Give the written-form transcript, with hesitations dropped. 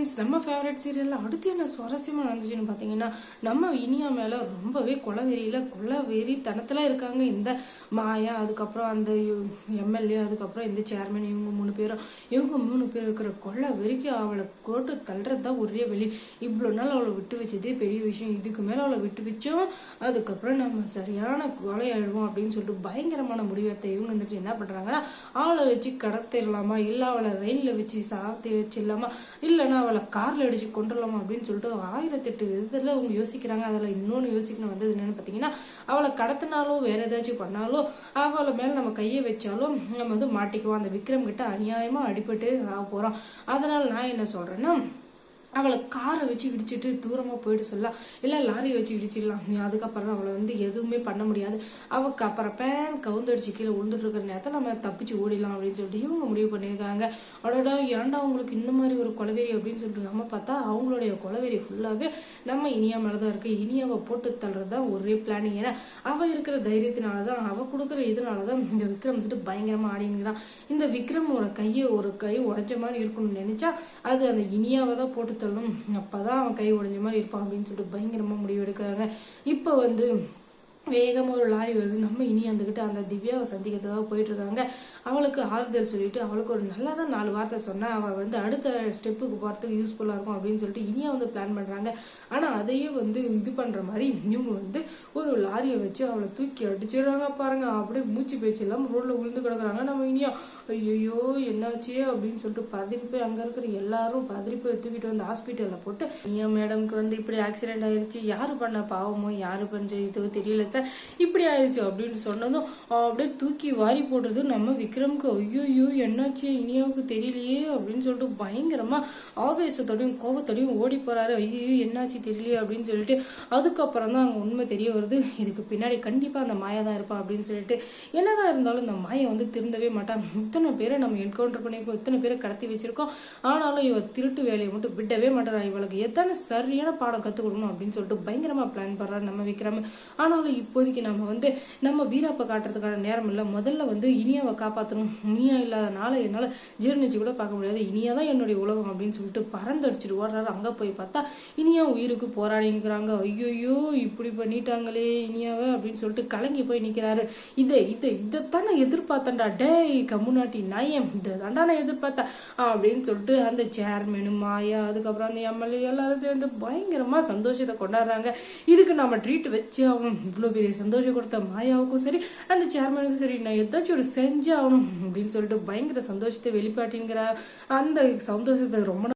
Friends, நம்ம favourite சீரியலில் அடுத்து என்ன சுவாரஸ்யமாக நடந்துச்சுன்னு பார்த்தீங்கன்னா, நம்ம இனியா மேலே ரொம்பவே கொலவெறி தனத்தில் இருக்காங்க இந்த மாயா, அதுக்கப்புறம் அந்த எம்எல்ஏ, அதுக்கப்புறம் இந்த சேர்மன். இவங்க மூணு பேர் இருக்கிற கொலை வெறிக்கு அவளை கோட்டு தள்ளுறது தான் ஒரே வெளி. இவ்வளோ நாள் அவளை விட்டு வச்சதே பெரிய விஷயம். இதுக்கு மேலே அவளை விட்டு வச்சோம் அதுக்கப்புறம் நம்ம சரியான கொலையாயிடுவோம் அப்படின்னு சொல்லிட்டு பயங்கரமான முடிவத்தை இவங்க வந்துட்டு என்ன பண்ணுறாங்கன்னா, அவளை வச்சு கடத்திடலாமா, இல்லை அவளை ரயிலில் வச்சு சாத்தி வச்சிடலாமா, இல்லைன்னா அவளை காரில் அடிச்சு கொண்டுடலாமா அப்படின்னு சொல்லிட்டு 1008 விதத்தில் அவங்க யோசிக்கிறாங்க. அதில் இன்னொன்று யோசிக்கணும் வந்தது என்னன்னு பார்த்தீங்கன்னா, அவளை கடத்தினாலும் வேற ஏதாச்சும் பண்ணாலும் அவளை மேலே நம்ம கையை வச்சாலும் நம்ம வந்து மாட்டிக்குவோம். அந்த விக்ரம் கிட்ட அநியாயமாக அடிபட்டு போகிறோம். அதனால் நான் என்ன சொல்கிறேன்னா, அவளை காரை வச்சு இடிச்சிட்டு தூரமாக போயிட்டு சொல்லலாம், இல்லை லாரியை வச்சு இடிச்சிடலாம். அதுக்கப்புறம் அவளை வந்து எதுவுமே பண்ண முடியாது. அவளுக்கு அப்புறம் பேன் கவுந்தடிச்சு கீழே விழுந்துட்டு இருக்கிற நேரத்தில் நம்ம தப்பிச்சு ஓடிடலாம் அப்படின்னு சொல்லிட்டு இவங்க முடிவு பண்ணியிருக்காங்க. அடோடா, ஏன்டா அவங்களுக்கு இந்த மாதிரி ஒரு கொலவெறி அப்படின்னு சொல்லிட்டு நம்ம பார்த்தா அவங்களுடைய கொலவெறி ஃபுல்லாகவே நம்ம இனியா மேலே தான் இருக்குது. இனியாவை போட்டு தள்ளுறது தான் ஒரே பிளானிங். ஏன்னா அவள் இருக்கிற தைரியத்தினால தான், அவள் கொடுக்குற இதனால தான் இந்த விக்ரம் வந்துட்டு பயங்கரமாக ஆடினுங்கிறான். இந்த விக்ரமோட ஒரு கை உடைஞ்ச மாதிரி இருக்கணும்னு நினச்சா அது அந்த இனியாவை தான் போட்டு அப்பதான் அவன் கை உடைஞ்ச மாதிரி இருப்பான் அப்படின்னு சொல்லிட்டு பயங்கரமா முடிவு எடுக்கிறாங்க. இப்ப வந்து வேகமாக ஒரு லாரி வருது. நம்ம இனி வந்துக்கிட்டு அந்த திவ்யாவை சந்திக்கிறதுக்காக போயிட்டு இருக்காங்க. அவளுக்கு ஆறுதல் சொல்லிட்டு அவளுக்கு ஒரு நல்லா தான் 4 வார்த்தை சொன்னா அவள் வந்து அடுத்த ஸ்டெப்புக்கு போகிறதுக்கு யூஸ்ஃபுல்லாக இருக்கும் அப்படின்னு சொல்லிட்டு இனியா வந்து பிளான் பண்ணுறாங்க. ஆனால் அதையே வந்து இது பண்ணுற மாதிரி இவங்க வந்து ஒரு லாரியை வச்சு அவளை தூக்கி அடிச்சிடுறாங்க பாருங்க. அப்படியே மூச்சு பேச்சு இல்லாமல் ரோட்டில் விழுந்து கிடக்குறாங்க. நம்ம இனியா ஐயோ என்னாச்சு அப்படின்னு சொல்லிட்டு பதறி போய் அங்கே இருக்கிற எல்லாரும் பதறி போய் தூக்கிட்டு வந்து ஹாஸ்பிட்டலில் போட்டு, இனியா மேடம்க்கு வந்து இப்படி ஆக்சிடென்ட் ஆயிடுச்சு, யாரு பண்ண பாவமோ யாரு பண்ண இதுவோ தெரியல சார், இப்படி ஆயிடுச்சு அப்படின்னு சொன்னதும் அப்படியே தூக்கி வாரி போடுறது நம்ம விக்ரம்க்கு. ஐயோ என்னாச்சு இனியாவுக்கு தெரியலையே அப்படின்னு சொல்லிட்டு பயங்கரமா ஆவேசத்தோடையும் கோபத்தோடையும் ஓடி போறாரு. ஐயோ என்னாச்சு தெரியலையே அப்படின்னு சொல்லிட்டு அதுக்கப்புறம் தான் அங்கே உண்மை தெரிய வருது. இதுக்கு பின்னாடி கண்டிப்பா அந்த மாயா தான் இருப்பா அப்படின்னு சொல்லிட்டு. என்னதான் இருந்தாலும் இந்த மாயை வந்து திருந்தவே மாட்டான். இத்தனை பேரை நம்ம என்கவுண்டர் பண்ணியிருக்கோம், இத்தனை பேரை கடத்தி வச்சிருக்கோம், ஆனாலும் இவ திருட்டு வேலையை மட்டும் விடவே மாட்டாரா. இவளுக்கு எத்தனை சரியான பாடம் கற்றுக் கொடுக்கணும் அப்படின்னு சொல்லிட்டு பயங்கரமா பிளான் பண்றாரு நம்ம விக்ரம். ஆனாலும் இப்போதைக்கு நம்ம வந்து நம்ம வீராப்பை காட்டுறதுக்கான நேரம் இல்லை. முதல்ல வந்து இனியாவை காப்பாற்றணும். இனியா இல்லாதனால என்னால் ஜீர்ணிச்சு கூட பார்க்க முடியாது. இனியா தான் என்னுடைய உலகம் அப்படின்னு சொல்லிட்டு பறந்தடிச்சிட்டு ஓடுறாரு. அங்கே போய் பார்த்தா இனியா உயிருக்கு போராடிங்கிறாங்க. ஐயோயோ இப்படி பண்ணிட்டாங்களே இனியாவை அப்படின்னு சொல்லிட்டு கலங்கி போய் நிற்கிறாரு. இதைத்தான் நான் எதிர்பார்த்தேன்டா, டேய் கம்முனாட்டி நாயம், இதை தாண்டா நான் எதிர்பார்த்தேன் அப்படின்னு சொல்லிட்டு அந்த சேர்மேனும் மாயா, அதுக்கப்புறம் அந்த எம்எல்ஏ எல்லாரும் சேர்ந்து பயங்கரமா சந்தோஷத்தை கொண்டாடுறாங்க. இதுக்கு நம்ம ட்ரீட் வச்சு ஆகணும். இவ்வளோ பெரிய சந்தோஷம் கொடுத்த மாயாவுக்கும் சரி அந்த சேர்மனுக்கும் சரி நான் ஏதாச்சும் ஒரு செஞ்சு ஆகணும் அப்படின்னு சொல்லிட்டு பயங்கர சந்தோஷத்தை வெளிப்பாட்டிங்கிற அந்த சந்தோஷத்தை ரொம்ப